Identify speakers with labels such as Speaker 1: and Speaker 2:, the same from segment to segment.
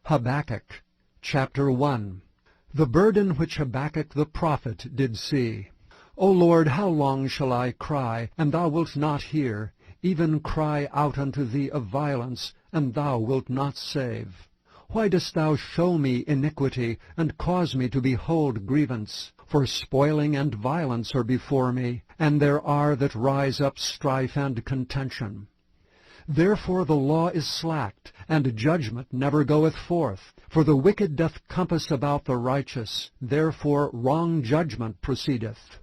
Speaker 1: Habakkuk, chapter 1. The burden which Habakkuk the prophet did see. O Lord, how long shall I cry, and thou wilt not hear, even cry out unto thee of violence, and thou wilt not save? Why dost thou show me iniquity, and cause me to behold grievance? For spoiling and violence are before me, and there are that rise up strife and contention. Therefore the law is slacked, and judgment never goeth forth. For the wicked doth compass about the righteous, therefore wrong judgment proceedeth.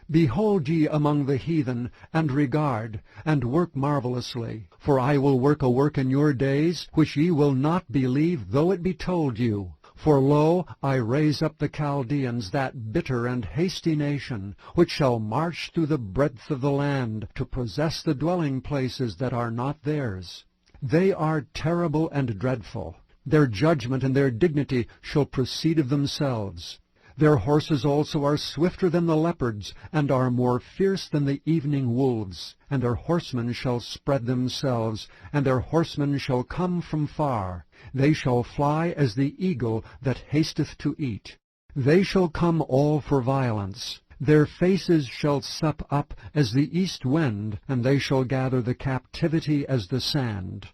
Speaker 1: Behold ye among the heathen, and regard, and work marvelously. For I will work a work in your days, which ye will not believe, though it be told you. For lo, I raise up the Chaldeans, that bitter and hasty nation, which shall march through the breadth of the land, to possess the dwelling places that are not theirs. They are terrible and dreadful. Their judgment and their dignity shall proceed of themselves. Their horses also are swifter than the leopards, and are more fierce than the evening wolves. And their horsemen shall spread themselves, and their horsemen shall come from far. They shall fly as the eagle that hasteth to eat. They shall come all for violence. Their faces shall sup up as the east wind, and they shall gather the captivity as the sand.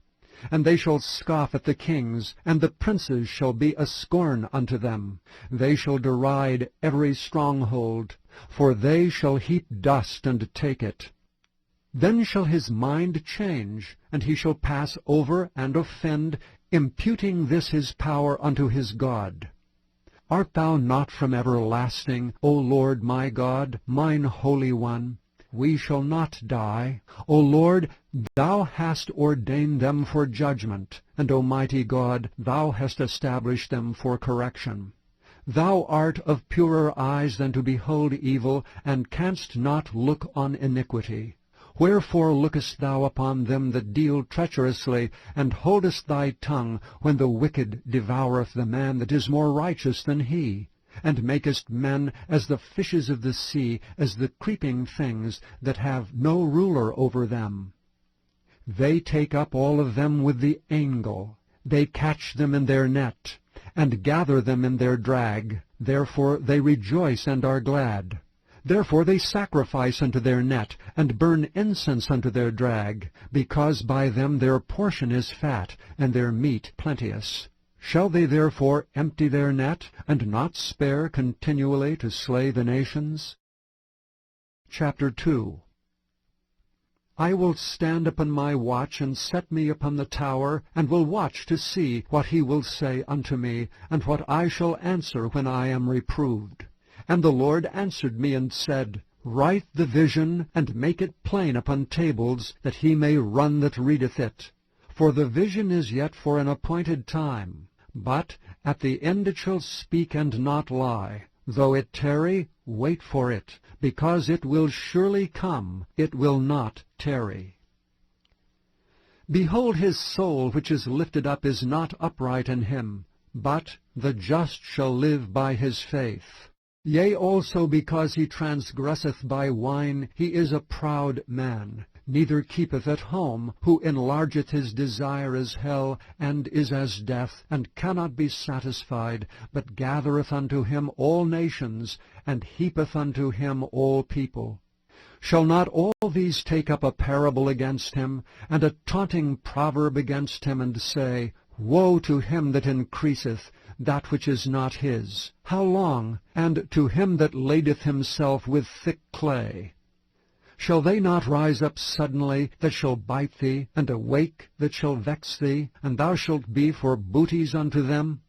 Speaker 1: And they shall scoff at the kings, and the princes shall be a scorn unto them. They shall deride every stronghold, for they shall heap dust and take it. Then shall his mind change, and he shall pass over and offend, imputing this his power unto his God. Art thou not from everlasting, O Lord my God, mine Holy One? We shall not die. O Lord, thou hast ordained them for judgment, and, O mighty God, thou hast established them for correction. Thou art of purer eyes than to behold evil, and canst not look on iniquity. Wherefore lookest thou upon them that deal treacherously, and holdest thy tongue when the wicked devoureth the man that is more righteous than he? And makest men as the fishes of the sea, as the creeping things that have no ruler over them. They take up all of them with the angle. They catch them in their net, and gather them in their drag. Therefore they rejoice and are glad. Therefore they sacrifice unto their net, and burn incense unto their drag, because by them their portion is fat, and their meat plenteous. Shall they therefore empty their net, and not spare continually to slay the nations? Chapter 2. I will stand upon my watch, and set me upon the tower, and will watch to see what he will say unto me, and what I shall answer when I am reproved. And the Lord answered me and said, Write the vision, and make it plain upon tables, that he may run that readeth it. For the vision is yet for an appointed time. But at the end it shall speak and not lie. Though it tarry, wait for it, because it will surely come, it will not tarry. Behold, his soul which is lifted up is not upright in him, but the just shall live by his faith. Yea, also because he transgresseth by wine, he is a proud man. Neither keepeth at home, who enlargeth his desire as hell, and is as death, and cannot be satisfied, but gathereth unto him all nations, and heapeth unto him all people. Shall not all these take up a parable against him, and a taunting proverb against him, and say, Woe to him that increaseth that which is not his! How long? And to him that ladeth himself with thick clay. Shall they not rise up suddenly that shall bite thee, and awake that shall vex thee, and thou shalt be for booties unto them?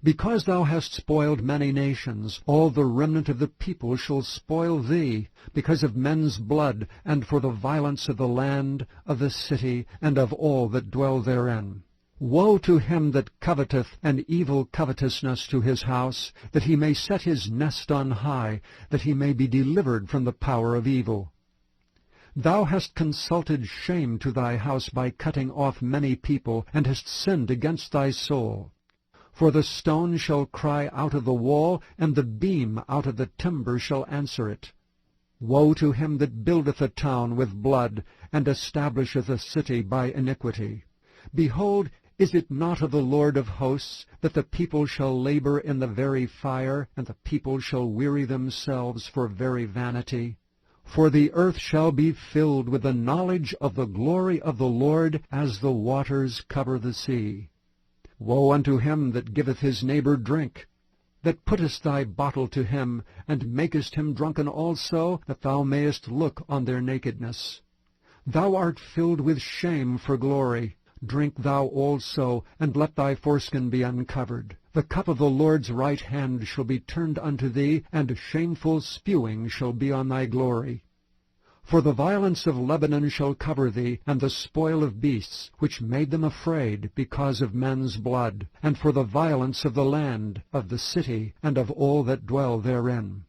Speaker 1: Because thou hast spoiled many nations, all the remnant of the people shall spoil thee, because of men's blood, and for the violence of the land, of the city, and of all that dwell therein. Woe to him that coveteth an evil covetousness to his house, that he may set his nest on high, that he may be delivered from the power of evil. Thou hast consulted shame to thy house by cutting off many people, and hast sinned against thy soul. For the stone shall cry out of the wall, and the beam out of the timber shall answer it. Woe to him that buildeth a town with blood, and establisheth a city by iniquity. Behold, Is it not of the Lord of hosts that the people shall labor in the very fire, and the people shall weary themselves for very vanity? For the earth shall be filled with the knowledge of the glory of the Lord, as the waters cover the sea. Woe unto him that giveth his neighbor drink, that puttest thy bottle to him, and makest him drunken also, that thou mayest look on their nakedness. Thou art filled with shame for glory. Drink thou also, and let thy foreskin be uncovered. The cup of the Lord's right hand shall be turned unto thee, and shameful spewing shall be on thy glory. For the violence of Lebanon shall cover thee, and the spoil of beasts, which made them afraid because of men's blood, and for the violence of the land, of the city, and of all that dwell therein.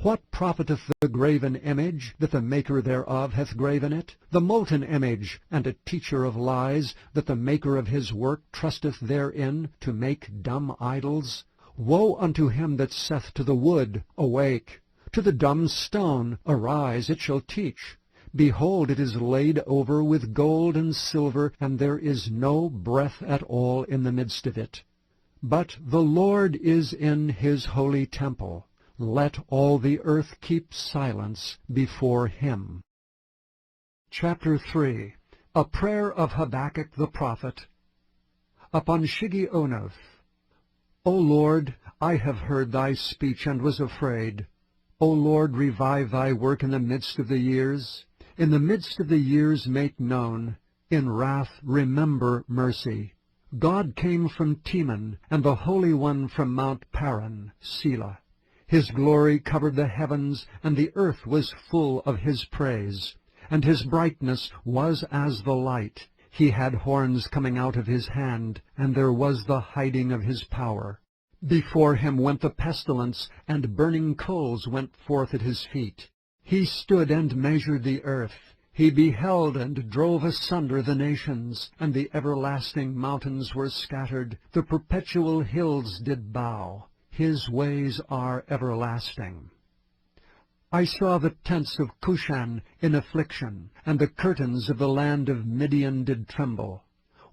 Speaker 1: What profiteth the graven image, that the maker thereof hath graven it? The molten image, and a teacher of lies, that the maker of his work trusteth therein, to make dumb idols? Woe unto him that saith to the wood, Awake! To the dumb stone, Arise, it shall teach. Behold, it is laid over with gold and silver, and there is no breath at all in the midst of it. But the Lord is in his holy temple. Let all the earth keep silence before him. Chapter 3. A prayer of Habakkuk the prophet. Upon Shigionoth. O Lord, I have heard thy speech and was afraid. O Lord, revive thy work in the midst of the years. In the midst of the years make known. In wrath remember mercy. God came from Teman, and the Holy One from Mount Paran, Selah. His glory covered the heavens, and the earth was full of his praise. And his brightness was as the light. He had horns coming out of his hand, and there was the hiding of his power. Before him went the pestilence, and burning coals went forth at his feet. He stood and measured the earth. He beheld and drove asunder the nations, and the everlasting mountains were scattered. The perpetual hills did bow. His ways are everlasting. I saw the tents of Cushan in affliction, and the curtains of the land of Midian did tremble.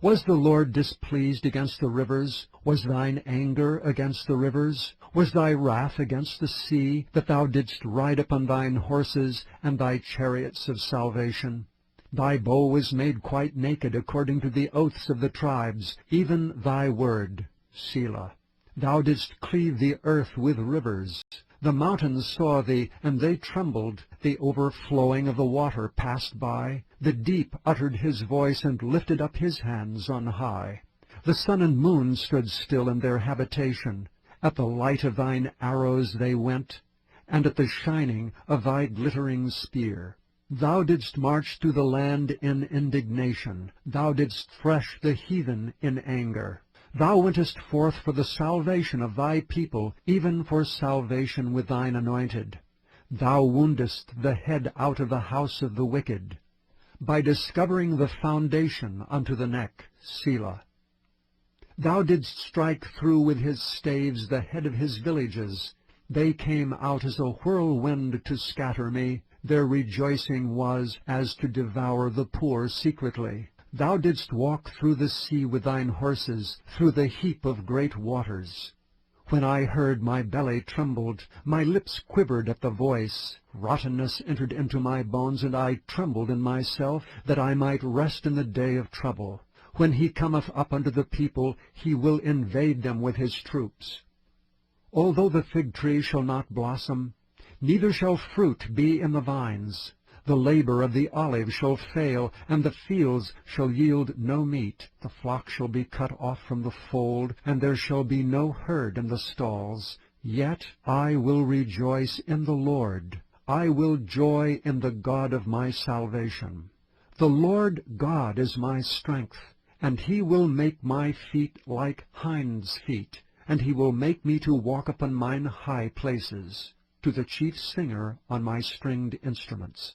Speaker 1: Was the Lord displeased against the rivers? Was thine anger against the rivers? Was thy wrath against the sea, that thou didst ride upon thine horses and thy chariots of salvation? Thy bow was made quite naked according to the oaths of the tribes, even thy word, Selah. Thou didst cleave the earth with rivers. The mountains saw thee, and they trembled. The overflowing of the water passed by. The deep uttered his voice and lifted up his hands on high. The sun and moon stood still in their habitation. At the light of thine arrows they went, and at the shining of thy glittering spear. Thou didst march through the land in indignation. Thou didst thresh the heathen in anger. Thou wentest forth for the salvation of thy people, even for salvation with thine anointed. Thou woundest the head out of the house of the wicked, by discovering the foundation unto the neck, Selah. Thou didst strike through with his staves the head of his villages. They came out as a whirlwind to scatter me. Their rejoicing was as to devour the poor secretly. Thou didst walk through the sea with thine horses, through the heap of great waters. When I heard, my belly trembled, my lips quivered at the voice. Rottenness entered into my bones, and I trembled in myself, that I might rest in the day of trouble. When he cometh up unto the people, he will invade them with his troops. Although the fig tree shall not blossom, neither shall fruit be in the vines, the labor of the olive shall fail, and the fields shall yield no meat. The flock shall be cut off from the fold, and there shall be no herd in the stalls. Yet I will rejoice in the Lord. I will joy in the God of my salvation. The Lord God is my strength, and he will make my feet like hinds' feet, and he will make me to walk upon mine high places, to the chief singer on my stringed instruments.